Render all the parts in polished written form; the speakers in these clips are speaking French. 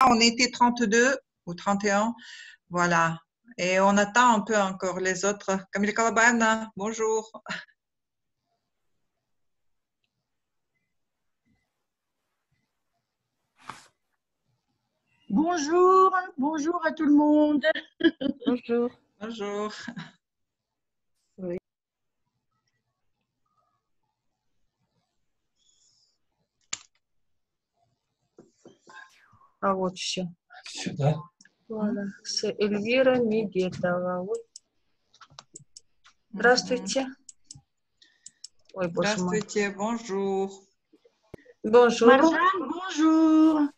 On était 32 ou 31. Voilà. Et on attend un peu encore les autres. Camille Calabana, bonjour. Bonjour, bonjour à tout le monde. Bonjour. Bonjour. Oui. А вот еще. Сюда. Voilà. C'est Эльвира Мигетова. Oui. Здравствуйте. Ой, боже мой. Здравствуйте, bonjour. Bonjour. Marjane, bonjour.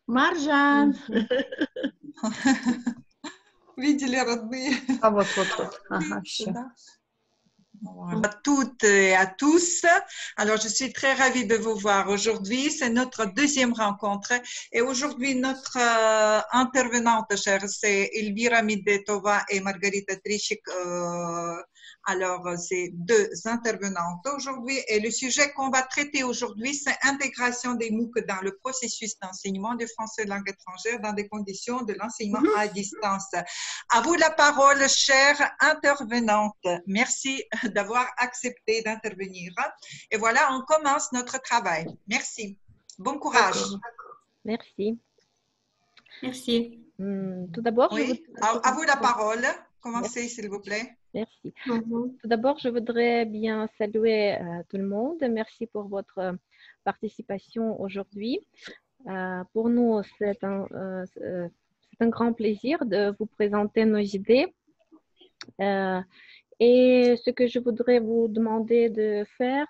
Marjane. Видели, родные? А вот. Ага, все. Bonjour à toutes et à tous. Alors, je suis très ravie de vous voir aujourd'hui. C'est notre deuxième rencontre. Et aujourd'hui, notre intervenante, chère, c'est Elvira Midetova et Margarita Trichik. Alors, c'est deux intervenantes aujourd'hui. Et le sujet qu'on va traiter aujourd'hui, c'est intégration des MOOC dans le processus d'enseignement du français langue étrangère dans des conditions de l'enseignement à distance. À vous la parole, chère intervenante. Merci d'avoir accepté d'intervenir. Et voilà, on commence notre travail. Merci. Bon courage. Merci. Merci. Tout d'abord, oui, à vous la parole. Commencez, s'il vous plaît. Merci. Tout d'abord, je voudrais bien saluer tout le monde. Merci pour votre participation aujourd'hui. Pour nous, c'est un grand plaisir de vous présenter nos idées. Et ce que je voudrais vous demander de faire,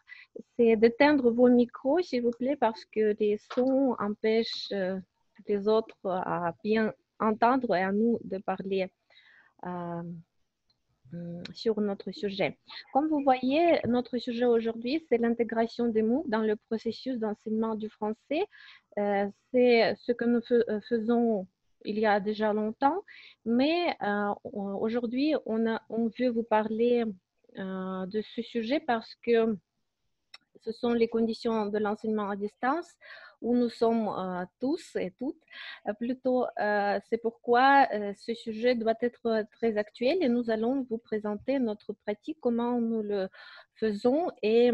c'est d'éteindre vos micros, s'il vous plaît, parce que les sons empêchent les autres à bien entendre et à nous de parler sur notre sujet. Comme vous voyez, notre sujet aujourd'hui, c'est l'intégration des MOOC dans le processus d'enseignement du français. C'est ce que nous faisons il y a déjà longtemps, mais aujourd'hui, on veut vous parler de ce sujet parce que ce sont les conditions de l'enseignement à distance où nous sommes tous et toutes. Plutôt, c'est pourquoi ce sujet doit être très actuel et nous allons vous présenter notre pratique, comment nous le faisons et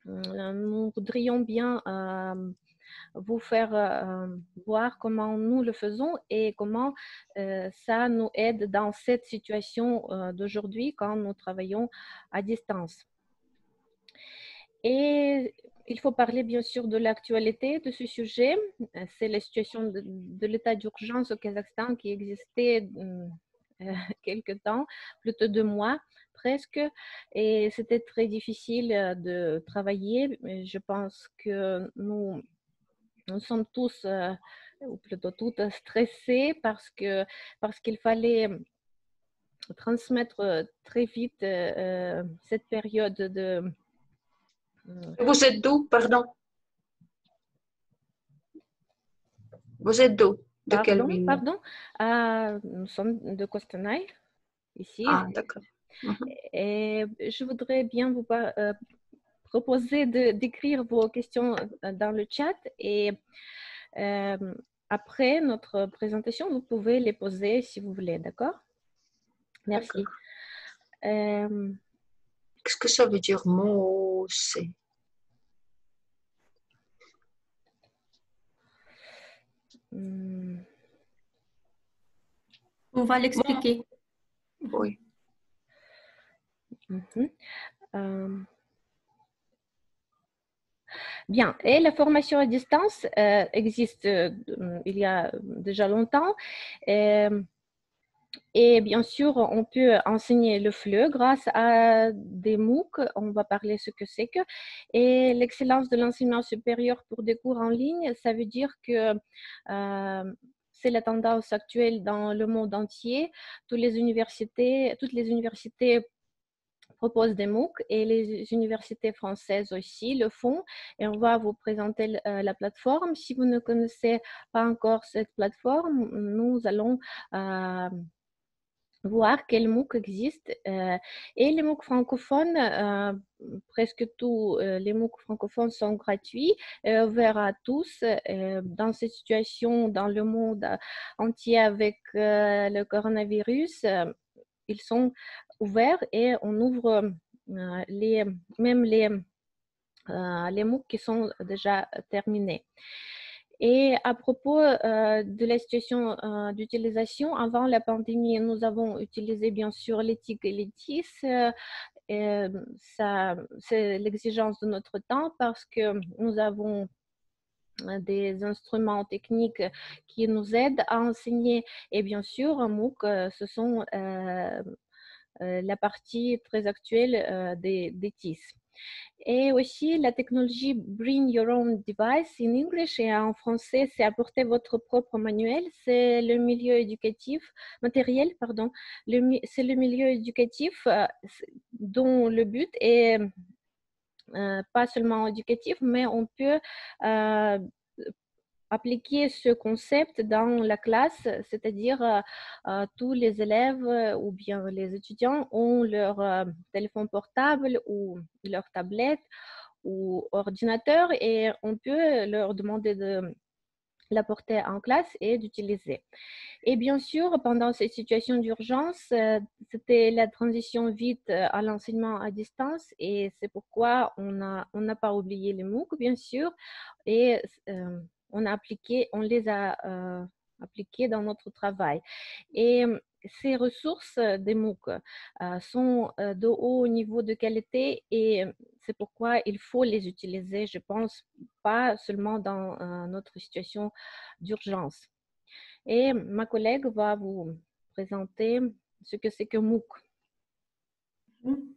nous voudrions bien vous faire voir comment nous le faisons et comment ça nous aide dans cette situation d'aujourd'hui quand nous travaillons à distance. Et il faut parler bien sûr de l'actualité de ce sujet. C'est la situation de l'état d'urgence au Kazakhstan qui existait quelque temps, plutôt 2 mois presque, et c'était très difficile de travailler. Je pense que nous sommes tous, ou plutôt toutes, stressés parce qu'il fallait transmettre très vite cette période de... Vous êtes d'où, pardon? Vous êtes d'où? De quelle ville? Pardon. Nous sommes de Kostanay, ici. Ah, d'accord. Et je voudrais bien vous proposer d'écrire vos questions dans le chat et après notre présentation, vous pouvez les poser si vous voulez, d'accord? Merci. Qu'est-ce que ça veut dire mot? On va l'expliquer. Oui. Bien, et la formation à distance existe il y a déjà longtemps. Et bien sûr, on peut enseigner le FLE grâce à des MOOC. On va parler ce que c'est que. Et l'excellence de l'enseignement supérieur pour des cours en ligne, ça veut dire que c'est la tendance actuelle dans le monde entier. Toutes les universités proposent des MOOC et les universités françaises aussi le font. Et on va vous présenter la plateforme. Si vous ne connaissez pas encore cette plateforme, nous allons voir quels MOOC existent. Et les MOOC francophones, presque tous les MOOC francophones sont gratuits et ouverts à tous. Dans cette situation, dans le monde entier avec le coronavirus, ils sont ouverts et on ouvre même les MOOC qui sont déjà terminés. Et à propos de la situation d'utilisation, avant la pandémie, nous avons utilisé bien sûr les TIC et les TIS. C'est l'exigence de notre temps parce que nous avons des instruments techniques qui nous aident à enseigner. Et bien sûr, un MOOC, ce sont la partie très actuelle des TIS. Et aussi, la technologie Bring Your Own Device in English et en français, c'est apporter votre propre manuel. C'est le milieu éducatif, matériel, pardon. C'est le milieu éducatif dont le but est pas seulement éducatif, mais on peut appliquer ce concept dans la classe, c'est-à-dire tous les élèves ou bien les étudiants ont leur téléphone portable ou leur tablette ou ordinateur et on peut leur demander de l'apporter en classe et d'utiliser. Et bien sûr, pendant cette situation d'urgence, c'était la transition vite à l'enseignement à distance et c'est pourquoi on n'a pas oublié les MOOC, bien sûr, et on les a appliqués dans notre travail. Et ces ressources des MOOC sont de haut niveau de qualité et c'est pourquoi il faut les utiliser, je pense, pas seulement dans notre situation d'urgence. Et ma collègue va vous présenter ce que c'est que MOOC.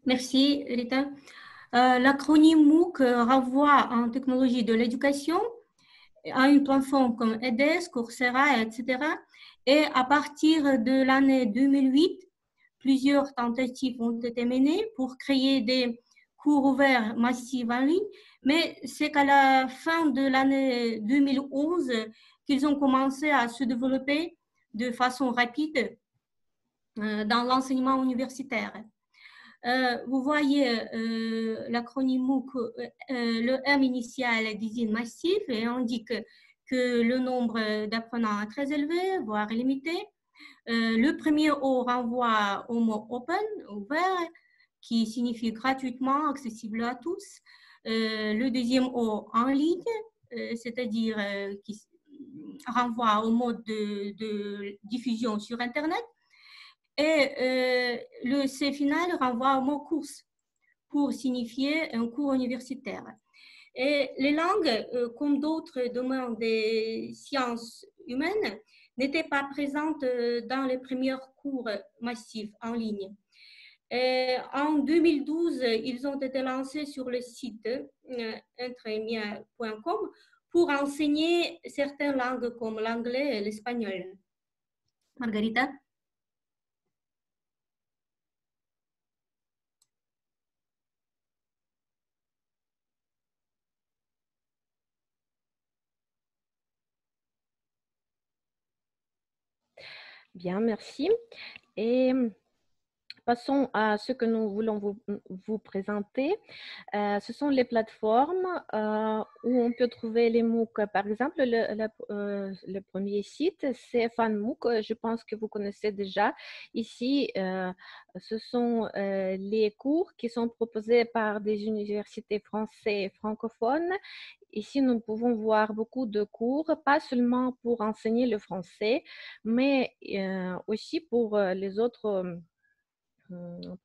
Merci, Rita. L'acronyme MOOC renvoie en technologie de l'éducation à une plateforme comme edX, Coursera, etc. Et à partir de l'année 2008, plusieurs tentatives ont été menées pour créer des cours ouverts massifs en ligne, mais c'est qu'à la fin de l'année 2011 qu'ils ont commencé à se développer de façon rapide dans l'enseignement universitaire. Vous voyez l'acronyme MOOC, le M initial désigne massif et indique que le nombre d'apprenants est très élevé, voire limité. Le premier O renvoie au mot open, ouvert, qui signifie gratuitement, accessible à tous. Le deuxième O en ligne, c'est-à-dire qui renvoie au mode de diffusion sur Internet. Et le C final renvoie au mot course pour signifier un cours universitaire. Et les langues, comme d'autres domaines des sciences humaines, n'étaient pas présentes dans les premiers cours massifs en ligne. Et en 2012, ils ont été lancés sur le site entremia.com pour enseigner certaines langues comme l'anglais et l'espagnol. Margarita? Bien, merci. Et passons à ce que nous voulons vous présenter. Ce sont les plateformes où on peut trouver les MOOC. Par exemple, le premier site, c'est FunMOOC. Je pense que vous connaissez déjà. Ici, ce sont les cours qui sont proposés par des universités françaises et francophones. Ici, nous pouvons voir beaucoup de cours, pas seulement pour enseigner le français, mais aussi pour les autres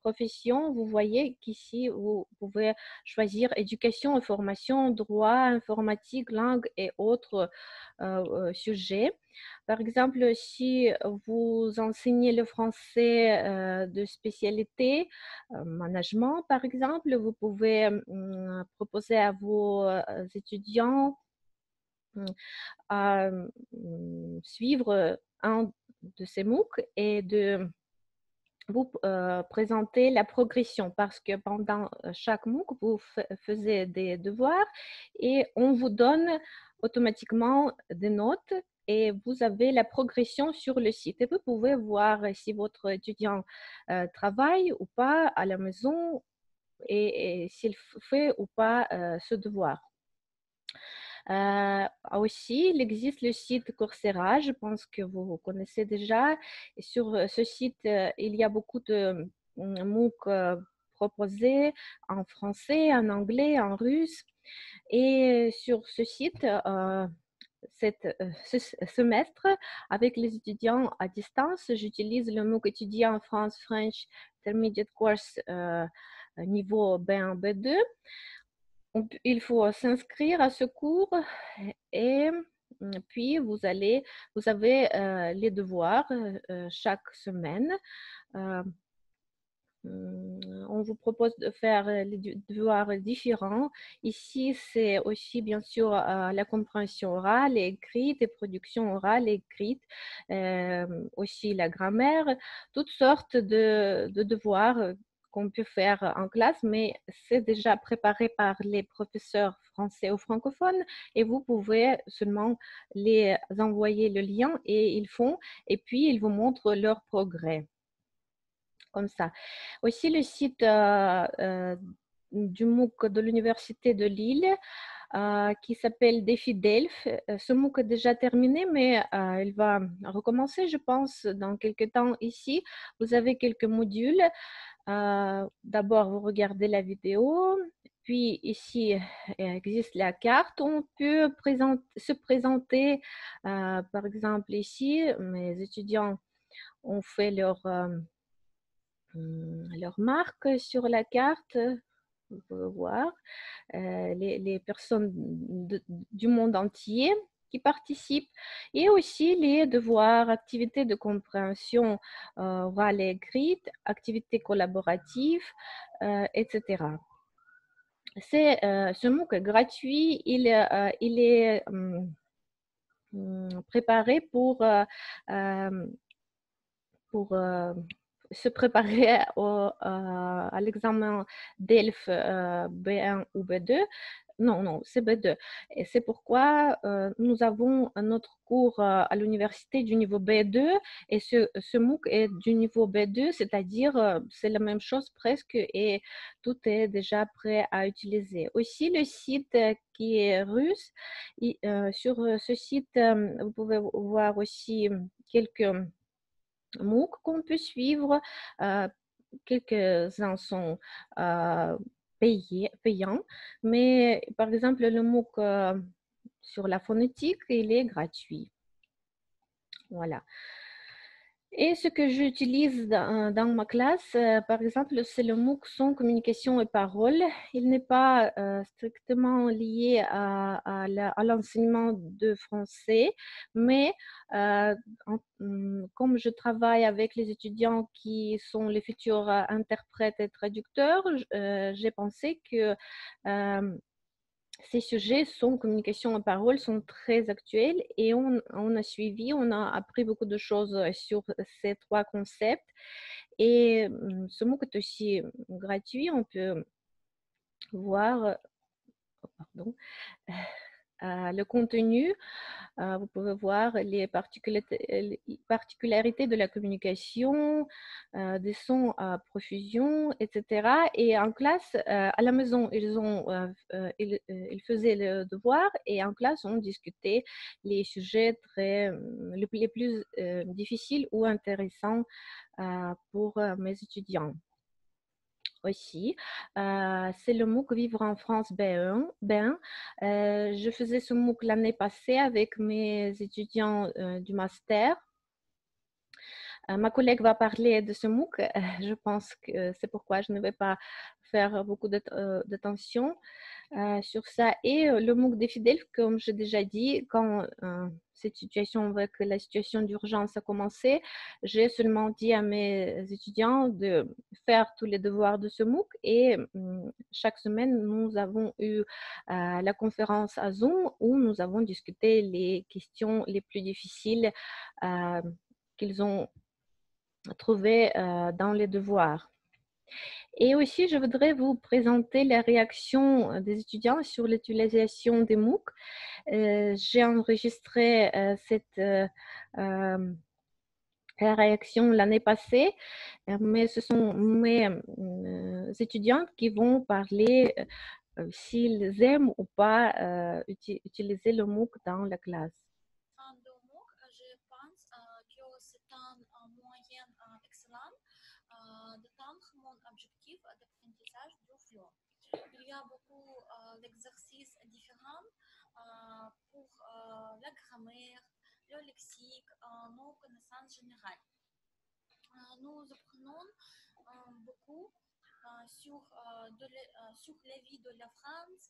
profession. Vous voyez qu'ici, vous pouvez choisir éducation et formation, droit, informatique, langue et autres sujets. Par exemple, si vous enseignez le français de spécialité, management par exemple, vous pouvez proposer à vos étudiants à suivre un de ces MOOC et de vous présenter la progression parce que pendant chaque MOOC, vous faisiez des devoirs et on vous donne automatiquement des notes et vous avez la progression sur le site. Et vous pouvez voir si votre étudiant travaille ou pas à la maison et s'il fait ou pas ce devoir. Aussi, il existe le site Coursera, je pense que vous connaissez déjà. Et sur ce site, il y a beaucoup de MOOC proposés en français, en anglais, en russe. Et sur ce site, ce semestre, avec les étudiants à distance, j'utilise le MOOC étudiant France French Intermediate Course niveau B1, B2. Il faut s'inscrire à ce cours et puis vous avez les devoirs chaque semaine. On vous propose de faire les devoirs différents. Ici, c'est aussi bien sûr la compréhension orale et écrite et production orale et écrite, aussi la grammaire, toutes sortes de devoirs qu'on peut faire en classe, mais c'est déjà préparé par les professeurs français ou francophones et vous pouvez seulement les envoyer le lien et ils font, et puis ils vous montrent leur progrès. Comme ça. Aussi, le site du MOOC de l'Université de Lille qui s'appelle Défi Delphes. Ce MOOC est déjà terminé, mais il va recommencer, je pense, dans quelques temps ici. Vous avez quelques modules. D'abord, vous regardez la vidéo. Puis ici, existe la carte. On peut se présenter. Par exemple, ici, mes étudiants ont fait leur marque sur la carte. Vous pouvez voir les personnes du monde entier qui participent et aussi les devoirs, activités de compréhension orale et écrite, activités collaboratives, etc. Ce MOOC est gratuit, il est préparé pour se préparer à l'examen DELF B1 ou B2. Non, c'est B2. Et c'est pourquoi nous avons un autre cours à l'université du niveau B2 et ce MOOC est du niveau B2, c'est-à-dire c'est la même chose presque et tout est déjà prêt à utiliser. Aussi, le site qui est russe, sur ce site, vous pouvez voir aussi quelques MOOC qu'on peut suivre. Quelques-uns sont payants, mais par exemple, le MOOC sur la phonétique, il est gratuit. Voilà. Et ce que j'utilise dans ma classe, par exemple, c'est le MOOC son communication et parole. Il n'est pas strictement lié à l'enseignement de français, mais comme je travaille avec les étudiants qui sont les futurs interprètes et traducteurs, j'ai pensé que ces sujets, son communication et parole, sont très actuels et on a suivi, on a appris beaucoup de choses sur ces trois concepts. Et ce MOOC est aussi gratuit, on peut voir le contenu. Vous pouvez voir les particularités de la communication, des sons à profusion, etc. Et en classe, à la maison, ils faisaient le devoir et en classe, on discutait les sujets les plus difficiles ou intéressants pour mes étudiants. Aussi, c'est le MOOC Vivre en France B1. Je faisais ce MOOC l'année passée avec mes étudiants du master. Ma collègue va parler de ce MOOC. Je pense que c'est pourquoi je ne vais pas faire beaucoup d'attention sur ça. Et le MOOC Défi Delphes, comme j'ai déjà dit, quand cette situation, avec la situation d'urgence a commencé, j'ai seulement dit à mes étudiants de faire tous les devoirs de ce MOOC et chaque semaine, nous avons eu la conférence à Zoom où nous avons discuté les questions les plus difficiles qu'ils ont trouvées dans les devoirs. Et aussi, je voudrais vous présenter les réactions des étudiants sur l'utilisation des MOOC. J'ai enregistré cette réaction l'année passée, mais ce sont mes étudiants qui vont parler s'ils aiment ou pas utiliser le MOOC dans la classe. De MOOC, je pense que c'est un moyen excellent d'atteindre mon objectif d'apprentissage du FLO. Il y a beaucoup d'exercices différents pour la grammaire, le lexique, nos connaissances générales. Nous apprenons beaucoup sur la vie de la France,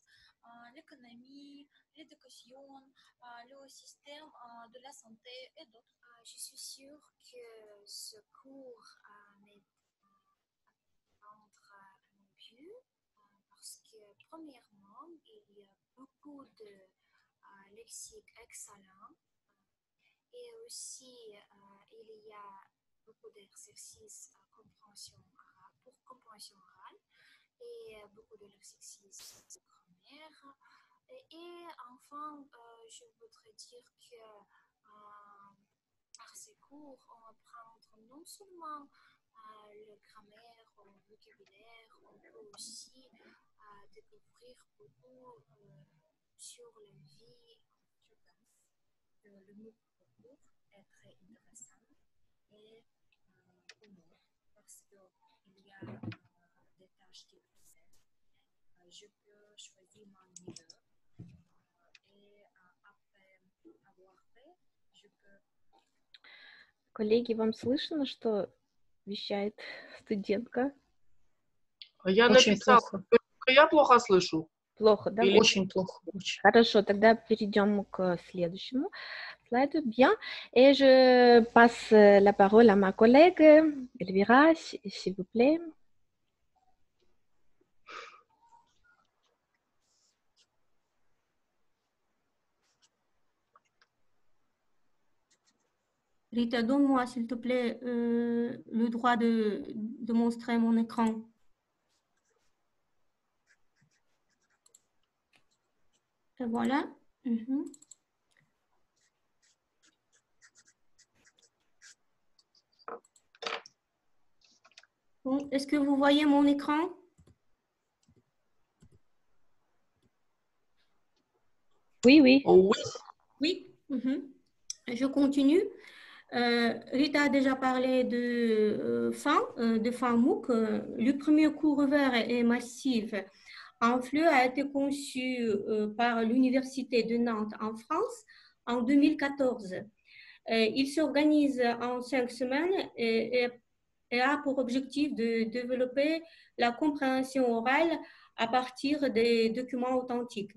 l'économie, l'éducation, le système de la santé et d'autres. Je suis sûre que ce cours m'aide à apprendre mieux parce que premièrement, il y a beaucoup de lexique excellent et aussi il y a beaucoup d'exercices pour compréhension orale et beaucoup d'exercices de grammaire. Et enfin, je voudrais dire que par ces cours, on apprend non seulement le grammaire, le vocabulaire, on peut aussi découvrir beaucoup sur la vie. Je pense que le MOOC est très intéressant et humour parce qu'il y a des tâches difficiles. Je peux choisir mon niveau et après avoir fait, je peux. Коллеги, вам слышно, что вещает студентка? Я Очень написала, плохо. я плохо слышу. Плохо, да? Или- Очень плохо. Очень. Хорошо, тогда перейдем к следующему слайду. Bien. Et je passe la parole à ma collègue Elvira, s'il vous plaît. Rita, donne-moi, s'il te plaît, le droit de montrer mon écran. Et voilà. Mhm. Bon, est-ce que vous voyez mon écran? Oui, oui. Oh, oui. Oui. Mhm. Je continue. Rita a déjà parlé de fin MOOC. Le premier cours ouvert et massif en FLE a été conçu par l'Université de Nantes en France en 2014. Il s'organise en 5 semaines et a pour objectif de développer la compréhension orale à partir des documents authentiques.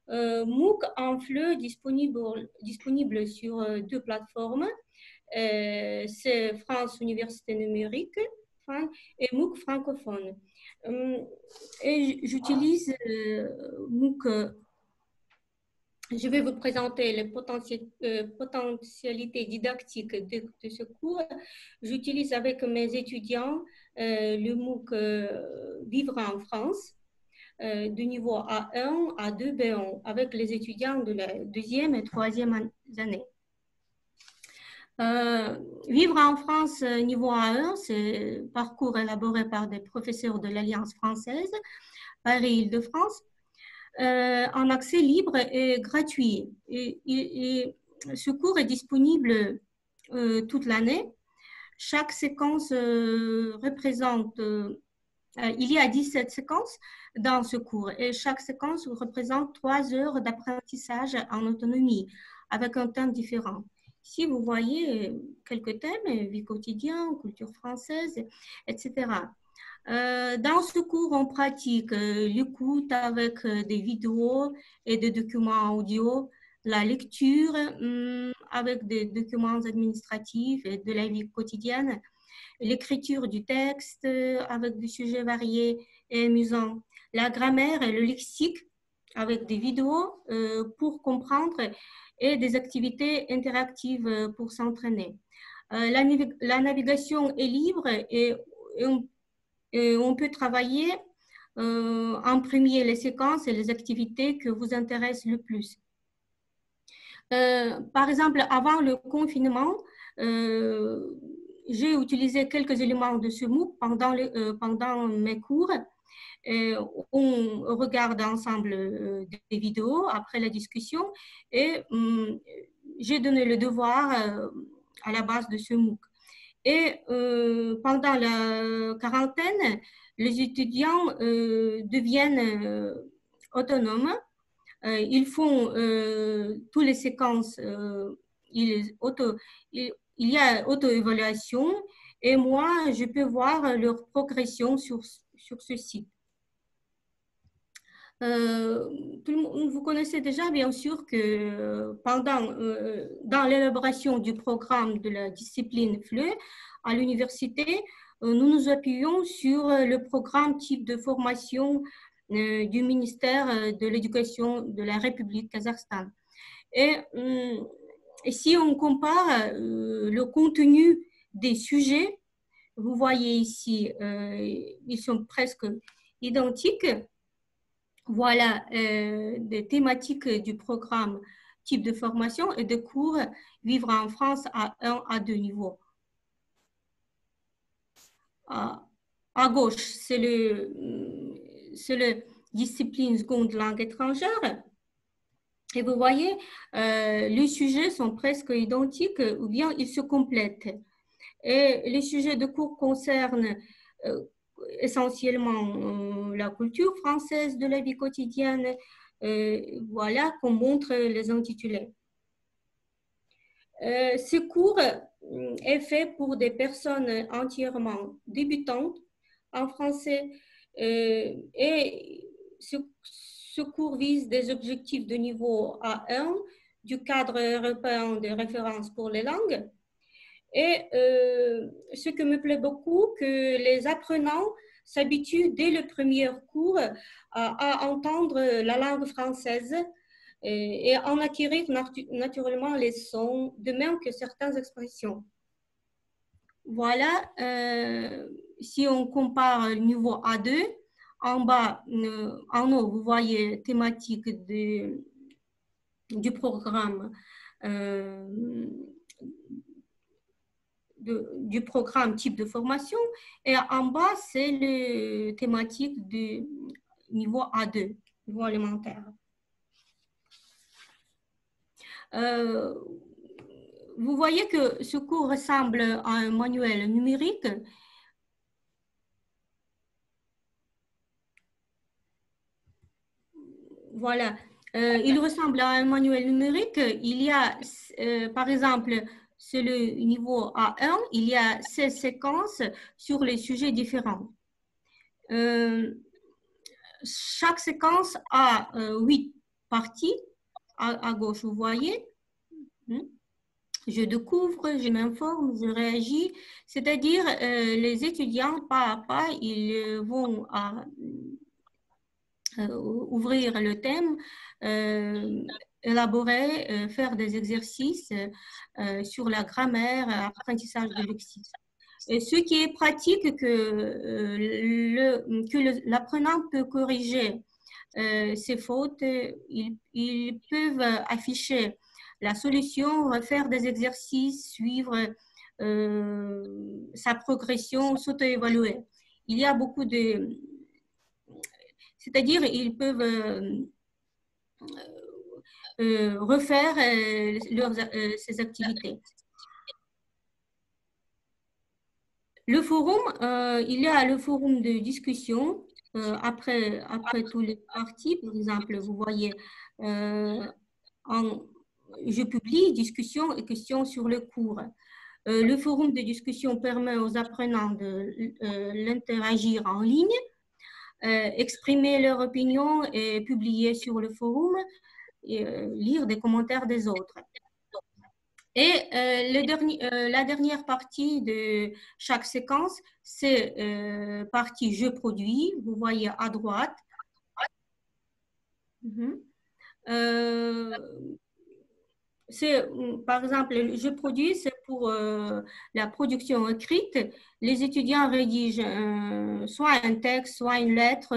MOOC en FLE disponible sur 2 plateformes. C'est France Université Numérique et MOOC francophone. Et j'utilise MOOC. Je vais vous présenter les potentialités didactiques de ce cours. J'utilise avec mes étudiants le MOOC Vivre en France de niveau A1 à 2 B1 avec les étudiants de la 2e et 3e année. Vivre en France niveau A1, c'est parcours élaboré par des professeurs de l'Alliance française, Paris-Île-de-France, en accès libre et gratuit. Et ce cours est disponible toute l'année. Chaque séquence représente, il y a 17 séquences dans ce cours et chaque séquence représente 3 heures d'apprentissage en autonomie avec un thème différent. Ici, vous voyez quelques thèmes, vie quotidienne, culture française, etc. Dans ce cours, on pratique l'écoute avec des vidéos et des documents audio, la lecture avec des documents administratifs et de la vie quotidienne, l'écriture du texte avec des sujets variés et amusants, la grammaire et le lexique avec des vidéos pour comprendre et des activités interactives pour s'entraîner. La navigation est libre et on peut travailler en premier les séquences et les activités que vous intéressent le plus. Par exemple, avant le confinement, j'ai utilisé quelques éléments de ce MOOC pendant mes cours. On regarde ensemble des vidéos après la discussion et j'ai donné le devoir à la base de ce MOOC. Et pendant la quarantaine, les étudiants deviennent autonomes. Ils font toutes les séquences, il y a auto-évaluation et moi, je peux voir leur progression sur ce site. Vous connaissez déjà bien sûr que dans l'élaboration du programme de la discipline FLE à l'université, nous nous appuyons sur le programme type de formation du ministère de l'Éducation de la République Kazakhstan. Et si on compare le contenu des sujets, vous voyez ici, ils sont presque identiques. Voilà des thématiques du programme type de formation et de cours Vivre en France à 1 à 2 niveaux. À gauche, c'est le discipline seconde langue étrangère. Et vous voyez, les sujets sont presque identiques ou bien ils se complètent. Et les sujets de cours concernent essentiellement la culture française de la vie quotidienne, voilà qu'on montre les intitulés. Ce cours est fait pour des personnes entièrement débutantes en français et ce cours vise des objectifs de niveau A1 du cadre européen de référence pour les langues. Et ce qui me plaît beaucoup, que les apprenants s'habituent dès le premier cours à entendre la langue française et en acquérir naturellement les sons, de même que certaines expressions. Voilà, si on compare le niveau A2, en bas, en haut, vous voyez thématique du programme du programme type de formation et en bas, c'est le thématique du niveau A2, niveau élémentaire. Vous voyez que ce cours ressemble à un manuel numérique. Voilà, il ressemble à un manuel numérique. Il y a, par exemple, c'est le niveau A1, il y a 16 séquences sur les sujets différents. Chaque séquence a 8 parties. À gauche, vous voyez. Je découvre, je m'informe, je réagis. C'est-à-dire, les étudiants, pas à pas, ils vont ouvrir le thème, élaborer, faire des exercices sur la grammaire, apprentissage de lexique. Et ce qui est pratique, que l'apprenant peut corriger ses fautes, ils peuvent afficher la solution, faire des exercices, suivre sa progression, s'auto-évaluer. Il y a beaucoup de... C'est-à-dire, ils peuvent refaire ces activités. Le forum, il y a le forum de discussion après tous les parties. Par exemple, vous voyez, je publie discussions et questions sur le cours. Le forum de discussion permet aux apprenants de l'interagir en ligne, exprimer leur opinion et publier sur le forum et lire des commentaires des autres. Et la dernière partie de chaque séquence, c'est partie je produis, vous voyez à droite. par exemple, je produis, c'est pour la production écrite. Les étudiants rédigent soit un texte, soit une lettre.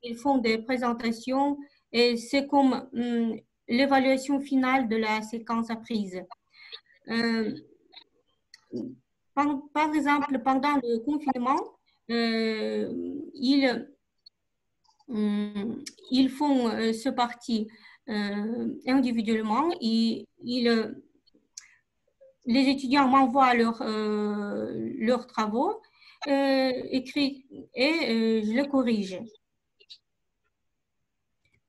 Ils font des présentations et c'est comme l'évaluation finale de la séquence apprise. Par exemple, pendant le confinement, ils font ce parti individuellement. Les étudiants m'envoient leurs travaux écrits et je les corrige.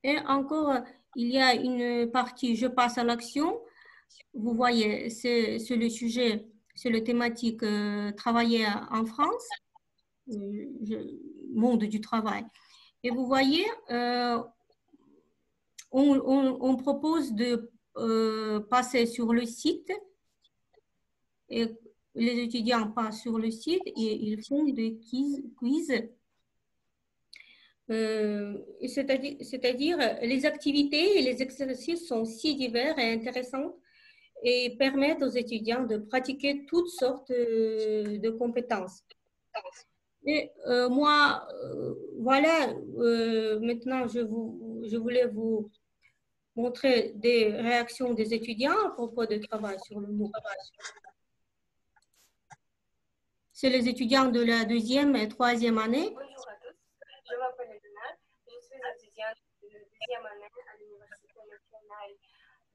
Et encore, il y a une partie, je passe à l'action. Vous voyez, c'est le sujet, c'est le thématique travailler en France, monde du travail. Et vous voyez, on propose de passer sur le site et les étudiants passent sur le site et ils font des quiz. C'est-à-dire, les activités et les exercices sont si divers et intéressants et permettent aux étudiants de pratiquer toutes sortes de compétences. Et moi, voilà, maintenant je voulais vous montrer des réactions des étudiants à propos du travail sur le MOOC. C'est les étudiants de la 2e et 3e année. Bonjour à tous, je m'appelle Elena, je suis étudiante de la 2e année à l'Université nationale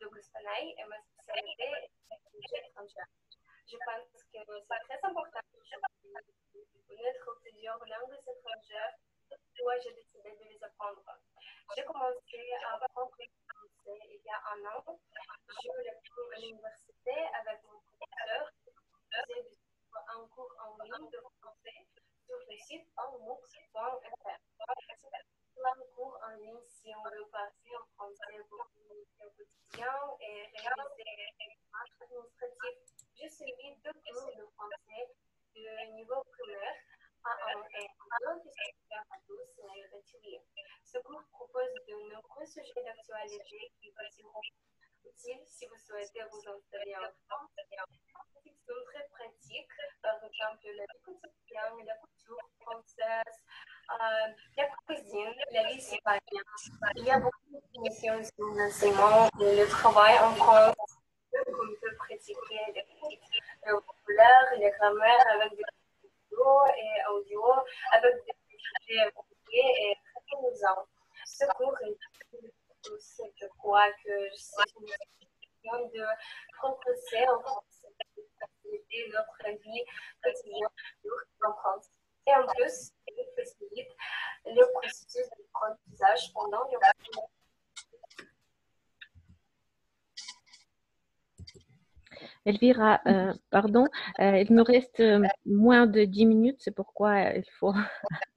de Gostanay et ma spécialité est l'étranger étrangère. Je pense que c'est très important de connaître plusieurs langues étrangères. Moi, j'ai décidé de les apprendre. J'ai commencé à apprendre le français il y a un an. Je l'ai appris à l'université avec mon professeur. J'ai un cours en ligne de français sur le site enmooc.fr. C'est un cours en ligne si on veut passer en français pour communiquer au quotidien et réaliser des démarches administratives. J'ai suivi 2 cours de français de niveau primaire A1 et A2 qui sont ouverts à tous et gratuits. Ce cours propose de nombreux sujets d'actualité qui vous seront utiles si vous souhaitez vous installer en France. Ils sont très pratiques, par exemple la vie quotidienne, la culture française, la cuisine, la vie citoyenne. Il y a beaucoup de missions sur l'enseignement et le travail en France. On peut pratiquer le vocabulaire et la grammaire avec des vidéos et audio, avec des sujets compliqués et très amusants. Ce cours est je crois que c'est une question de progresser en France, de faciliter notre vie quotidienne en France. Et en plus, il facilite le processus d'apprentissage pendant le cours. Elvira, pardon, il nous reste moins de 10 minutes, c'est pourquoi il faut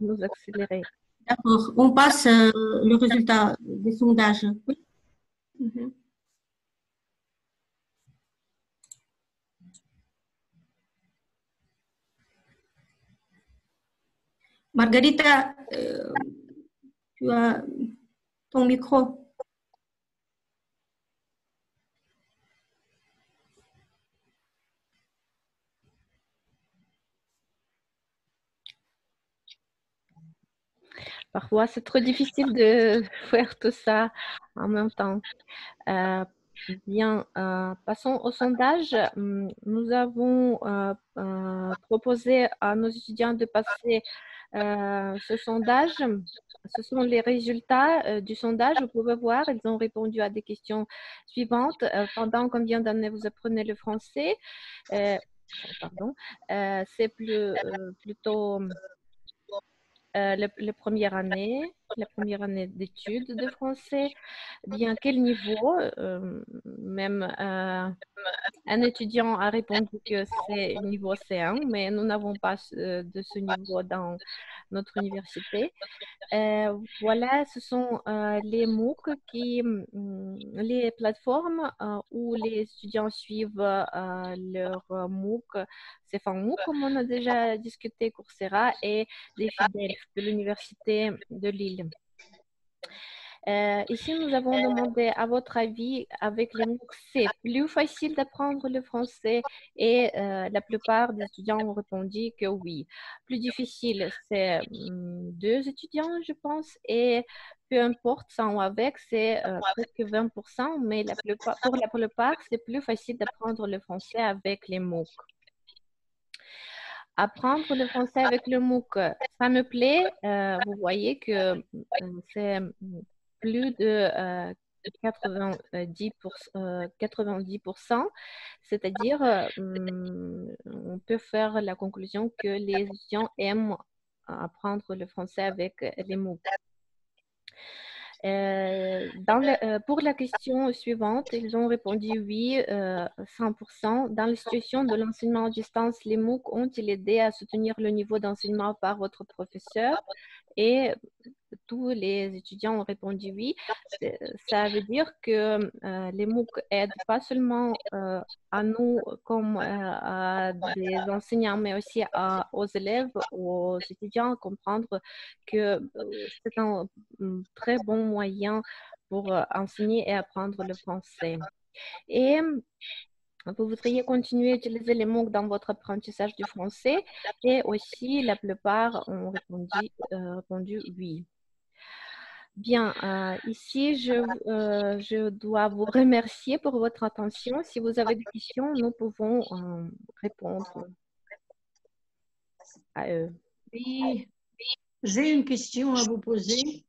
nous accélérer. D'accord, on passe le résultat des sondages. Oui. Margarita, tu as ton micro. Parfois, c'est trop difficile de faire tout ça en même temps. Bien, passons au sondage. Nous avons proposé à nos étudiants de passer ce sondage. Ce sont les résultats du sondage. Vous pouvez voir, ils ont répondu à des questions suivantes. Pendant combien d'années vous apprenez le français? C'est plutôt la première année d'études de français. Bien, quel niveau? Même un étudiant a répondu que c'est niveau C1, mais nous n'avons pas de ce niveau dans notre université. Voilà, ce sont les MOOC les plateformes où les étudiants suivent leur MOOC. C'est FunMOOC, comme on a déjà discuté, Coursera et des FIDELF de l'Université de Lille. Ici, nous avons demandé à votre avis, avec les MOOC, c'est plus facile d'apprendre le français et la plupart des étudiants ont répondu que oui. Plus difficile, c'est 2 étudiants, je pense, et peu importe, sans ou avec, c'est presque 20%, mais pour la plupart, c'est plus facile d'apprendre le français avec les MOOC. Apprendre le français avec le MOOC, ça me plaît. Vous voyez que c'est plus de 90%, c'est-à-dire on peut faire la conclusion que les étudiants aiment apprendre le français avec les MOOC. Pour la question suivante, ils ont répondu oui, 100%. Dans la situation de l'enseignement à distance, les MOOC ont-ils aidé à soutenir le niveau d'enseignement par votre professeur? Et tous les étudiants ont répondu oui. Ça veut dire que les MOOC aident pas seulement à nous comme à des enseignants, mais aussi aux élèves, aux étudiants à comprendre que c'est un très bon moyen pour enseigner et apprendre le français. Et vous voudriez continuer à utiliser les MOOC dans votre apprentissage du français et aussi la plupart ont répondu oui. Bien, ici, je dois vous remercier pour votre attention. Si vous avez des questions, nous pouvons répondre à eux. Oui, j'ai une question à vous poser.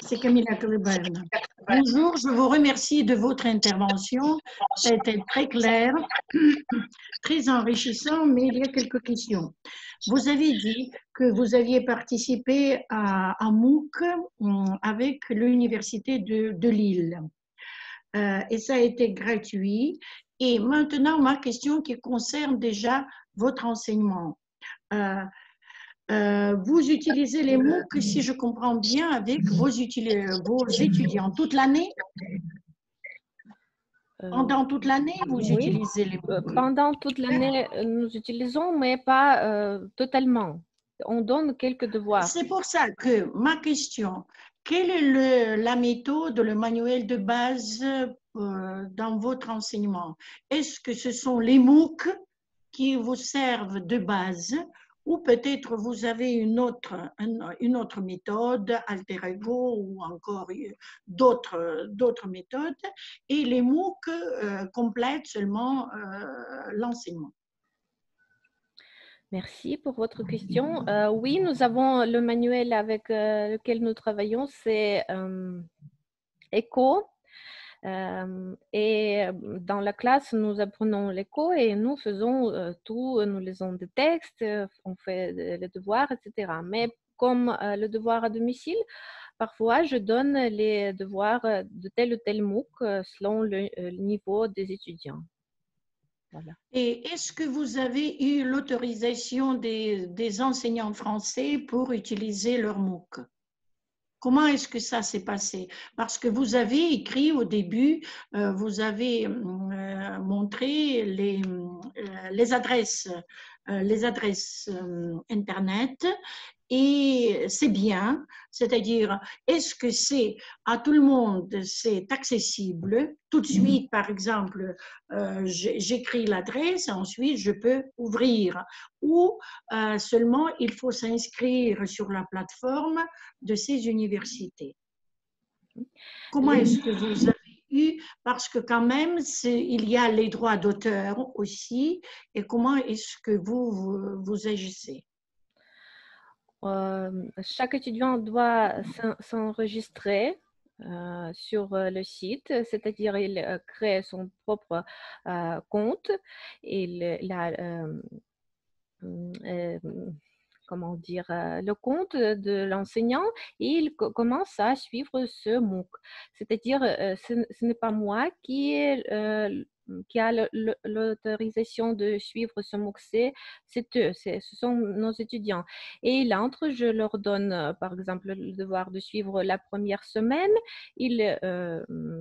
C'est Camilla Kleban. Bonjour, je vous remercie de votre intervention. Ça a été très clair, très enrichissant, mais il y a quelques questions. Vous avez dit que vous aviez participé à MOOC avec l'Université de Lille. Et ça a été gratuit. Et maintenant, ma question qui concerne déjà votre enseignement. Vous utilisez les MOOC, si je comprends bien, avec vos étudiants toute l'année? Pendant toute l'année, vous utilisez les MOOC? Pendant toute l'année, nous utilisons, mais pas totalement. On donne quelques devoirs. C'est pour ça que ma question, quelle est la méthode, le manuel de base dans votre enseignement? Est-ce que ce sont les MOOC qui vous servent de base ou peut-être vous avez une autre méthode, Alter Ego ou encore d'autres méthodes, et les MOOC complètent seulement l'enseignement? Merci pour votre question. Oui, nous avons le manuel avec lequel nous travaillons, c'est ECHO. Et dans la classe, nous apprenons l'écho et nous faisons tout, nous lisons des textes, on fait les devoirs, etc. Mais comme le devoir à domicile, parfois je donne les devoirs de tel ou tel MOOC selon le niveau des étudiants. Voilà. Et est-ce que vous avez eu l'autorisation des enseignants français pour utiliser leur MOOC? Comment est-ce que ça s'est passé? Parce que vous avez écrit au début, vous avez montré les adresses Internet, et c'est bien, c'est-à-dire, est-ce que c'est à tout le monde, c'est accessible? Tout de suite, par exemple, j'écris l'adresse, ensuite je peux ouvrir. Ou seulement il faut s'inscrire sur la plateforme de ces universités. Comment est-ce que vous avez eu, parce que quand même, il y a les droits d'auteur aussi, et comment est-ce que vous agissez? Chaque étudiant doit s'enregistrer sur le site, c'est-à-dire il crée son propre compte, il a comment dire, le compte de l'enseignant et il commence à suivre ce MOOC. C'est-à-dire, ce n'est pas moi qui a l'autorisation de suivre ce MOOC, c'est eux, ce sont nos étudiants. Et il entre, je leur donne par exemple le devoir de suivre la première semaine, ils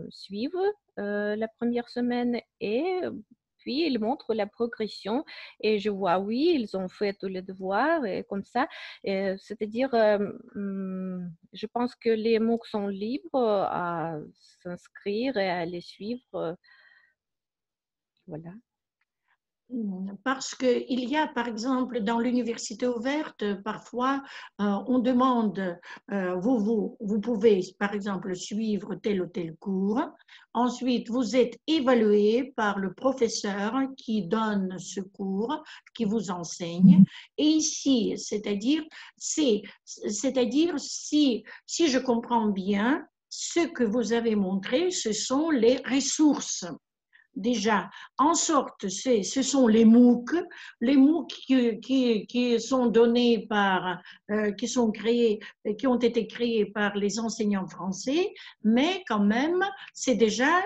suivent la première semaine et puis ils montrent la progression et je vois, oui, ils ont fait tous les devoirs et comme ça. C'est-à-dire, je pense que les MOOC sont libres à s'inscrire et à les suivre. Voilà. Parce qu'il y a, par exemple, dans l'université ouverte, parfois, on demande, vous pouvez, par exemple, suivre tel ou tel cours. Ensuite, vous êtes évalué par le professeur qui donne ce cours, qui vous enseigne. Et ici, c'est-à-dire si je comprends bien, ce que vous avez montré, ce sont les ressources. Déjà, en sorte, ce sont les MOOC qui sont donnés qui sont créés, qui ont été créés par les enseignants français, mais quand même, c'est déjà